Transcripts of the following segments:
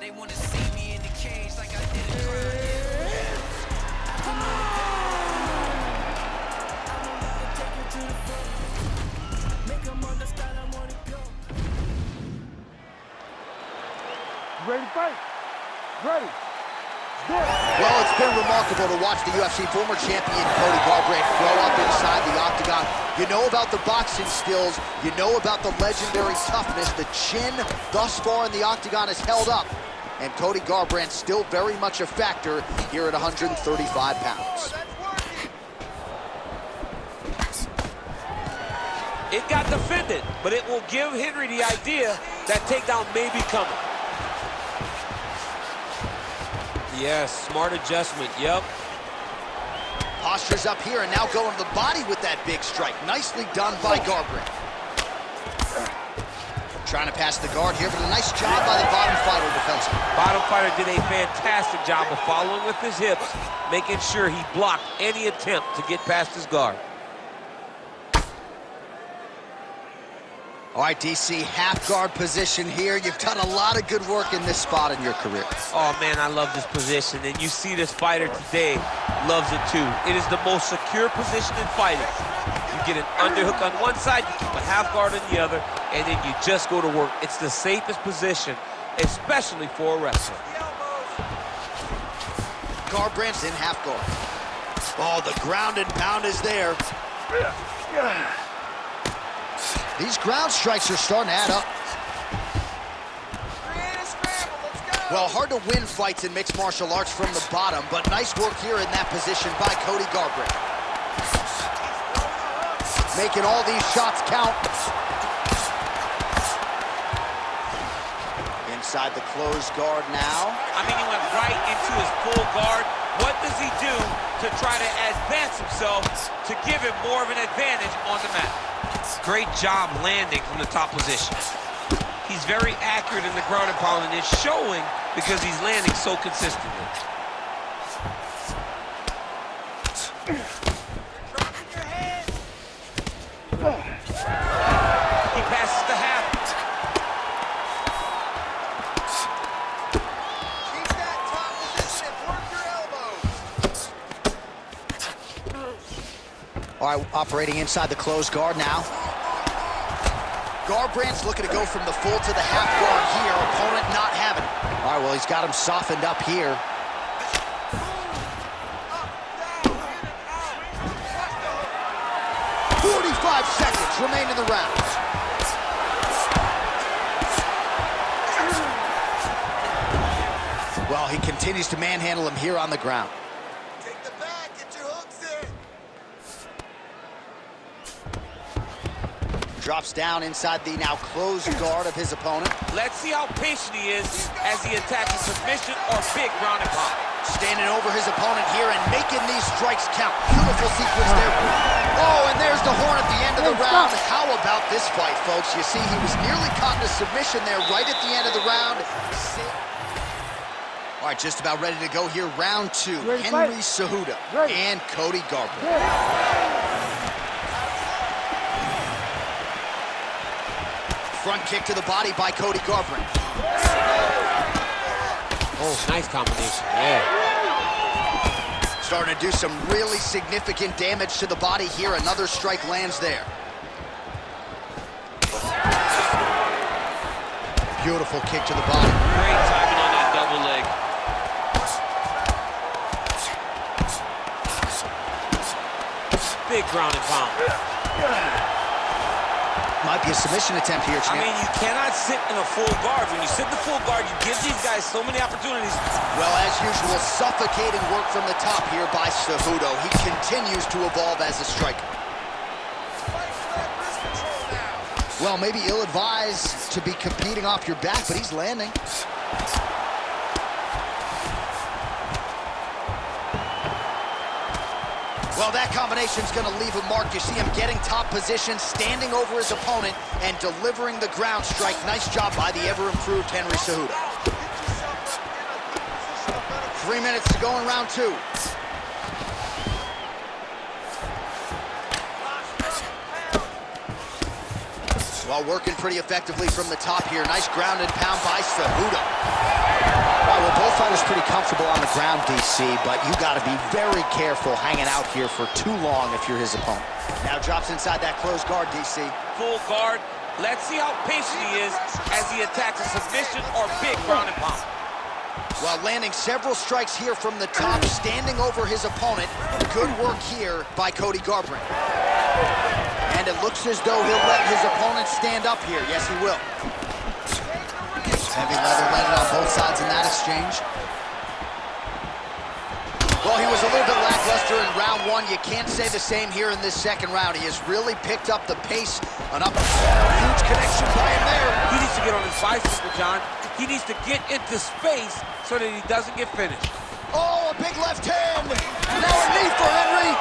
They wanna see me in the cage like I did a crime. Ready to fight? Ready. Well, it's been remarkable to watch the UFC former champion Cody Garbrandt grow up inside the octagon. You know about the boxing skills. You know about the legendary toughness. The chin thus far in the octagon is held up. And Cody Garbrandt still very much a factor here at 135 pounds. It got defended, but it will give Henry the idea that takedown may be coming. Yes, smart adjustment, yep. Posture's up here and now going to the body with that big strike. Nicely done by Garbrandt. Trying to pass the guard here, but a nice job by the bottom fighter defensively. Bottom fighter did a fantastic job of following with his hips, making sure he blocked any attempt to get past his guard. All right, DC, half guard position here. You've done a lot of good work in this spot in your career. Oh, man, I love this position, and you see this fighter today loves it, too. It is the most secure position in fighting. You get an underhook on one side, you keep a half guard on the other, and then you just go to work. It's the safest position, especially for a wrestler. Garbrandt's in half guard. Oh, the ground and pound is there. These ground strikes are starting to add up. Well, hard to win fights in mixed martial arts from the bottom, but nice work here in that position by Cody Garbrandt. Making all these shots count. Inside the closed guard now. I mean, he went right into his full guard. What does he do to try to advance himself to give him more of an advantage on the mat? Great job landing from the top position. He's very accurate in the ground and pound, and it's showing because he's landing so consistently. He passes the half. Keep that top position. Work your elbows. All right, operating inside the closed guard now. Garbrandt's looking to go from the full to the half guard here. Opponent not having it. All right, well, he's got him softened up here. "45 seconds remain in the round. Well, he continues to manhandle him here on the ground. Take the back, get your hooks in. Drops down inside the now closed guard of his opponent. Let's see how patient he is as he attacks a submission or big ground and pound. Standing over his opponent here and making these strikes count. Beautiful sequence there. Oh, and there's the horn at the end of the round. How about this fight, folks? You see, he was nearly caught in a submission there right at the end of the round. All right, just about ready to go here. Round two. Henry Cejudo and Cody Garbrandt. Front kick to the body by Cody Garbrandt. Oh, nice combination, yeah. Starting to do some really significant damage to the body here. Another strike lands there. Beautiful kick to the body. Great timing on that double leg. Big ground and pound. Might be a submission attempt here, champ. I mean, you cannot sit in a full guard. When you sit in the full guard, you give these guys so many opportunities. Well, as usual, suffocating work from the top here by Cejudo. He continues to evolve as a striker. Well, maybe ill-advised to be competing off your back, but he's landing. Well, that combination's going to leave a mark. You see him getting top position, standing over his opponent, and delivering the ground strike. Nice job by the ever-improved Henry Cejudo. 3 minutes to go in round two. Well, working pretty effectively from the top here. Nice ground and pound by Cejudo. Cena's pretty comfortable on the ground, DC, but you got to be very careful hanging out here for too long if you're his opponent. Now drops inside that closed guard, DC. Full guard. Let's see how patient he is as he attacks a submission or big ground and pound. While landing several strikes here from the top, standing over his opponent. Good work here by Cody Garbrandt. And it looks as though he'll let his opponent stand up here. Yes, he will. Heavy leather landed on both sides in that exchange. Well, he was a little bit lackluster in round one. You can't say the same here in this second round. He has really picked up the pace. An up, huge connection by him there. He needs to get on his bicycle, John. He needs to get into space so that he doesn't get finished. Oh, a big left hand. Now a knee for Henry.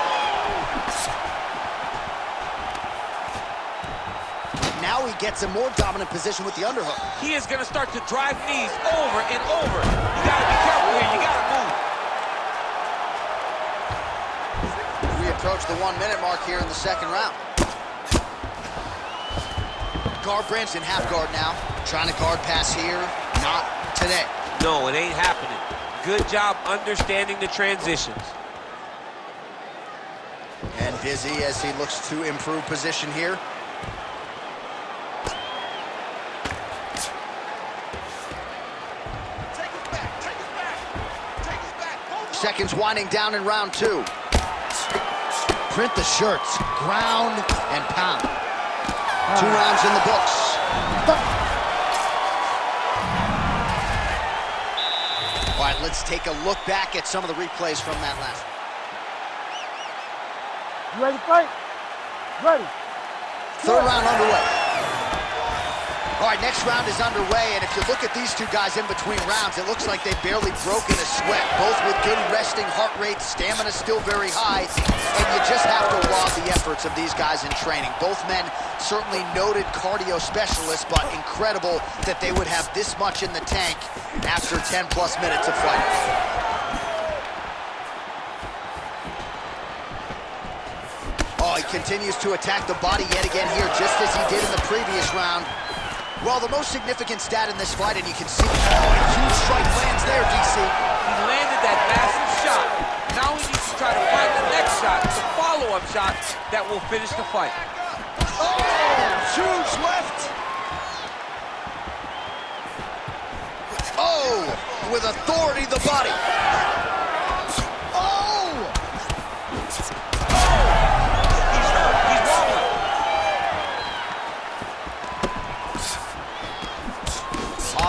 Now he gets a more dominant position with the underhook. He is going to start to drive knees over and over. You got to be careful here. You got to move. We approach the 1 minute mark here in the second round. Garbrandt's in half guard now. Trying to guard pass here. Not today. No, it ain't happening. Good job understanding the transitions. And busy as he looks to improve position here. Seconds winding down in round two. Print the shirts, ground and pound. 2 rounds in the books. All right, let's take a look back at some of the replays from that last. You ready to fight? Ready. Third round underway. All right, next round is underway, and if you look at these two guys in between rounds, it looks like they've barely broken a sweat. Both with good resting heart rates, stamina still very high, and you just have to laud the efforts of these guys in training. Both men certainly noted cardio specialists, but incredible that they would have this much in the tank after 10-plus minutes of fighting. Oh, he continues to attack the body yet again here, just as he did in the previous round. Well, the most significant stat in this fight, and you can see, a huge strike lands there, DC. He landed that massive shot. Now he needs to try to find the next shot, the follow-up shot that will finish the fight. Oh, huge left. Oh, with authority, the body. Oh! He's hurt. He's wobbling.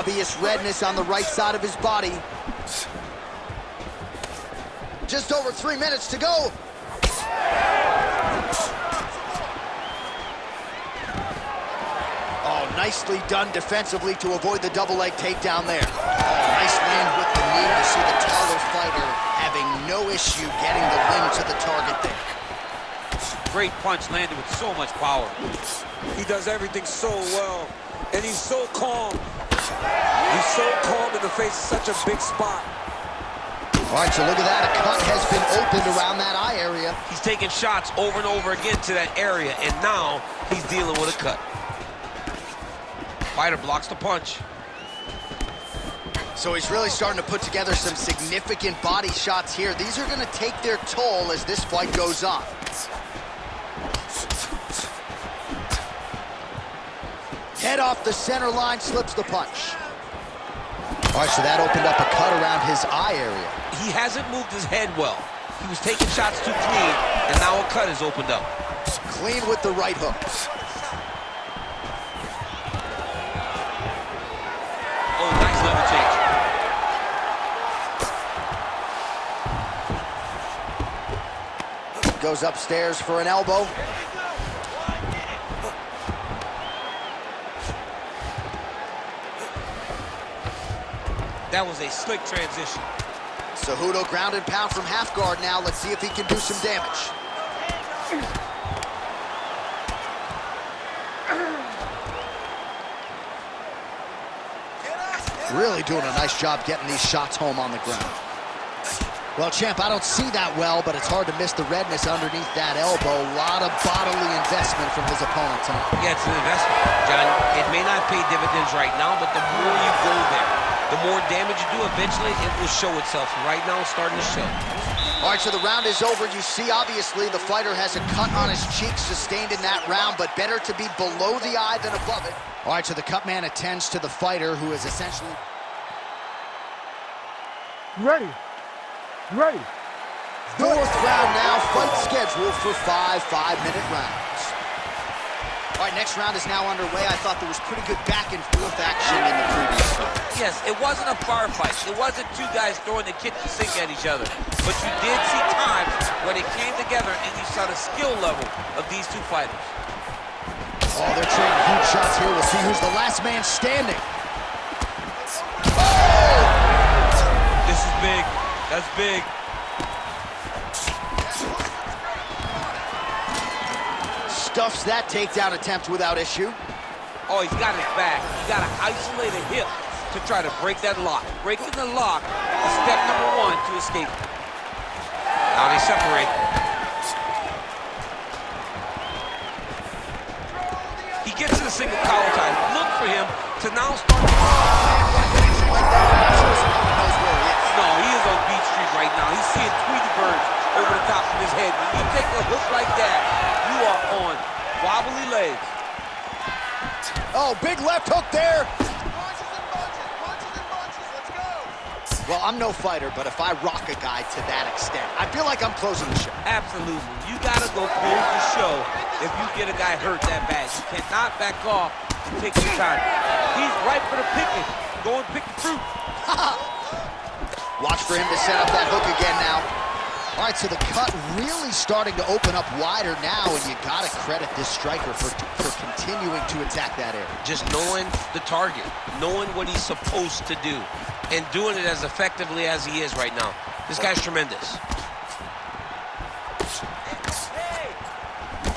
Obvious redness on the right side of his body. Just over 3 minutes to go. Oh, nicely done defensively to avoid the double leg takedown there. Oh, nice land with the knee to see the taller fighter having no issue getting the limb to the target there. Great punch landed with so much power. He does everything so well, and he's so calm. He's so calm in the face of such a big spot. All right, so look at that. A cut has been opened around that eye area. He's taking shots over and over again to that area, and now he's dealing with a cut. Fighter blocks the punch. So he's really starting to put together some significant body shots here. These are going to take their toll as this fight goes on. Head off the center line, slips the punch. All right, so that opened up a cut around his eye area. He hasn't moved his head well. He was taking shots too clean, and now a cut has opened up. Clean with the right hook. Oh, nice level change. Goes upstairs for an elbow. That was a slick transition. Cejudo ground and pound from half guard now. Let's see if he can do some damage. Really doing a nice job getting these shots home on the ground. Well, champ, I don't see that well, but it's hard to miss the redness underneath that elbow. A lot of bodily investment from his opponent tonight. Yeah, it's an investment, John. It may not pay dividends right now, but the more you go there, The more damage you do, eventually it will show itself. Right now, it's starting to show. All right, so the round is over. You see, obviously, the fighter has a cut on his cheek sustained in that round, but better to be below the eye than above it. All right, so the cut man attends to the fighter, who is essentially... You ready? You ready? Fourth round now, fight scheduled for 5 5-minute rounds. All right, next round is now underway. I thought there was pretty good back and forth action in the previous round. Yes, it wasn't a firefight. It wasn't two guys throwing the kitchen sink at each other. But you did see times where they came together and you saw the skill level of these two fighters. Oh, they're trading huge shots here. We'll see who's the last man standing. This is big. That's big. Stuffs that takedown attempt without issue. Oh, he's got his back. He got to isolate a hip to try to break that lock. Breaking the lock is step number one to escape. Now they separate. He gets to the single collar tie. Look for him to now start to... No, he is on Beach Street right now. He's seeing Tweety birds over the top of his head. When you take a hook like that, you are on wobbly legs. Oh, big left hook there. Punches and bunches, let's go. Well, I'm no fighter, but if I rock a guy to that extent, I feel like I'm closing the show. Absolutely. You got to go close the show if you get a guy hurt that bad. You cannot back off and take your time. He's right for the picking. Go and pick the fruit. Watch for him to set up that hook again now. All right, so the cut really starting to open up wider now, and you got to credit this striker for continuing to attack that area. Just knowing the target, knowing what he's supposed to do, and doing it as effectively as he is right now. This guy's tremendous.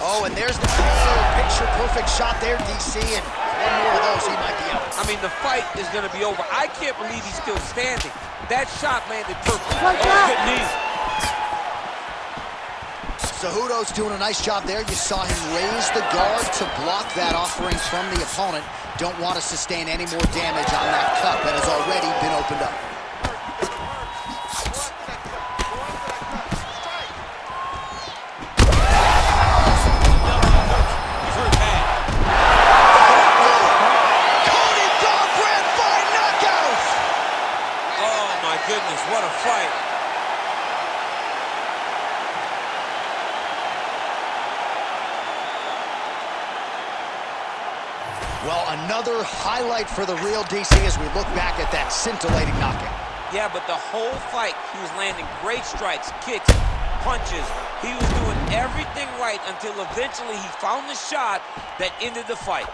Oh, and there's the picture-perfect shot there, DC, and one more of those, he might be out. I mean, the fight is going to be over. I can't believe he's still standing. That shot landed perfect. Like Oh, that. good knee. Cejudo's doing a nice job there. You saw him raise the guard to block that offering from the opponent. Don't want to sustain any more damage on that cut that has already been opened up. Cody Garbrandt by knockout! Oh, my goodness, what a fight. Well, another highlight for the real DC as we look back at that scintillating knockout. Yeah, but the whole fight, he was landing great strikes, kicks, punches. He was doing everything right until eventually he found the shot that ended the fight.